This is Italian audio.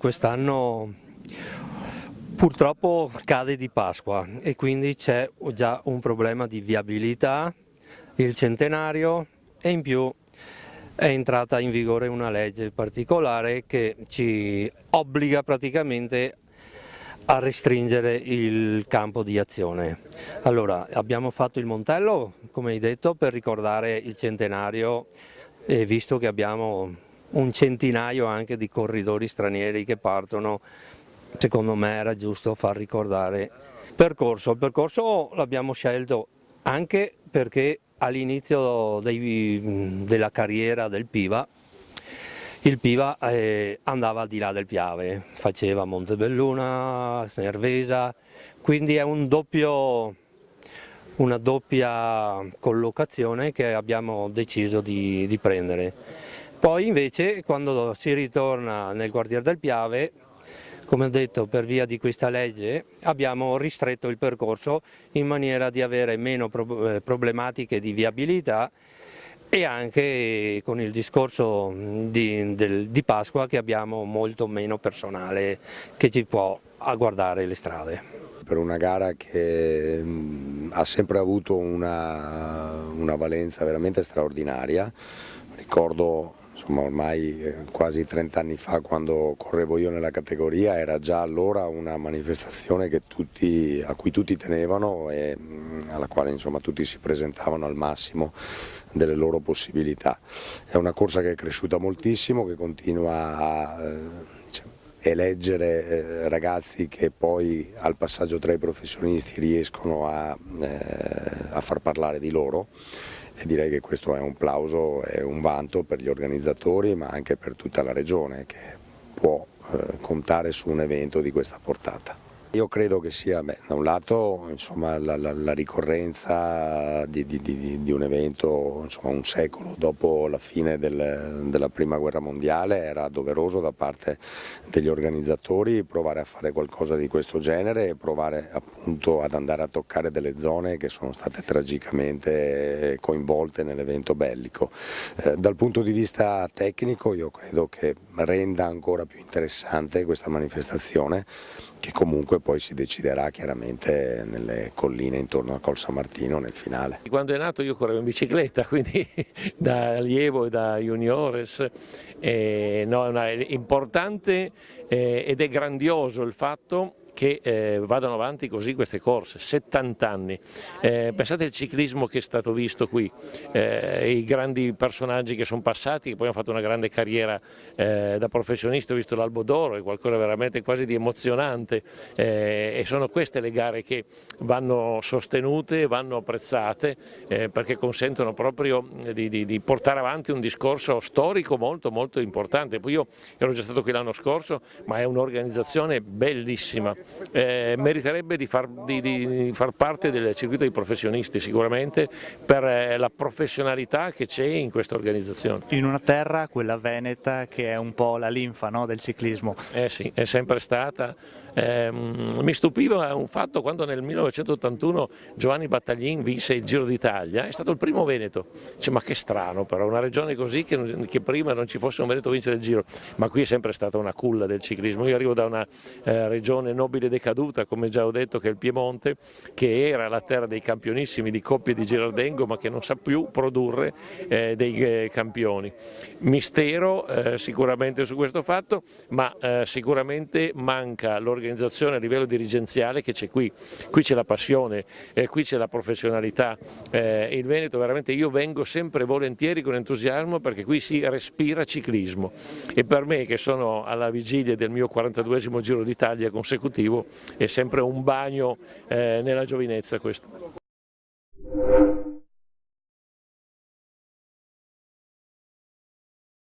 quest'anno purtroppo cade di Pasqua e quindi c'è già un problema di viabilità, il centenario, e in più è entrata in vigore una legge particolare che ci obbliga praticamente a restringere il campo di azione. Allora, abbiamo fatto il Montello, come hai detto, per ricordare il centenario, e visto che abbiamo un centinaio anche di corridori stranieri che partono, secondo me era giusto far ricordare il percorso. Il percorso l'abbiamo scelto anche perché all'inizio della carriera del Piva, il Piva andava al di là del Piave, faceva Montebelluna, Nervesa, quindi è una doppia collocazione che abbiamo deciso di prendere. Poi invece quando si ritorna nel quartiere del Piave, come ho detto, per via di questa legge abbiamo ristretto il percorso in maniera di avere meno problematiche di viabilità, e anche con il discorso di Pasqua che abbiamo molto meno personale che ci può a guardare le strade. Per una gara che ha sempre avuto una valenza veramente straordinaria. Ricordo, insomma, ormai quasi 30 anni fa, quando correvo io nella categoria, era già allora una manifestazione a cui tutti tenevano e alla quale, insomma, tutti si presentavano al massimo delle loro possibilità. È una corsa che è cresciuta moltissimo, che continua a eleggere ragazzi che poi al passaggio tra i professionisti riescono a far parlare di loro, e direi che questo è un plauso e un vanto per gli organizzatori, ma anche per tutta la regione, che può contare su un evento di questa portata. Io credo che sia, da un lato, insomma, la ricorrenza di un evento, insomma, un secolo dopo la fine della Prima Guerra Mondiale. Era doveroso da parte degli organizzatori provare a fare qualcosa di questo genere e provare appunto ad andare a toccare delle zone che sono state tragicamente coinvolte nell'evento bellico. Dal punto di vista tecnico io credo che renda ancora più interessante questa manifestazione, che comunque poi si deciderà chiaramente nelle colline intorno a Col San Martino nel finale. Quando è nato io correvo in bicicletta, quindi da allievo e da juniores, no, è importante ed è grandioso il fatto che vadano avanti così queste corse, 70 anni. Pensate al ciclismo che è stato visto qui, i grandi personaggi che sono passati, che poi hanno fatto una grande carriera da professionisti. Ho visto l'Albo d'Oro, è qualcosa veramente quasi di emozionante, e sono queste le gare che vanno sostenute, vanno apprezzate, perché consentono proprio di portare avanti un discorso storico molto molto importante. Poi io ero già stato qui l'anno scorso, ma è un'organizzazione bellissima. Meriterebbe di far parte del circuito dei professionisti sicuramente, per la professionalità che c'è in questa organizzazione. In una terra, quella veneta, che è un po' la linfa, no, del ciclismo. Sì, è sempre stata. Mi stupiva un fatto: quando nel 1981 Giovanni Battaglin vinse il Giro d'Italia, è stato il primo veneto. Ma che strano, però, una regione così che prima non ci fosse un veneto a vincere il Giro. Ma qui è sempre stata una culla del ciclismo. Io arrivo da una regione nobile decaduta, come già ho detto, che è il Piemonte, che era la terra dei campionissimi di coppie di Girardengo, ma che non sa più produrre dei campioni. Mistero sicuramente su questo fatto, ma sicuramente manca l'organizzazione a livello dirigenziale che c'è qui. Qui c'è la passione, qui c'è la professionalità. Il Veneto, veramente, io vengo sempre volentieri con entusiasmo, perché qui si respira ciclismo, e per me, che sono alla vigilia del mio 42esimo Giro d'Italia consecutivo, è sempre un bagno nella giovinezza questo.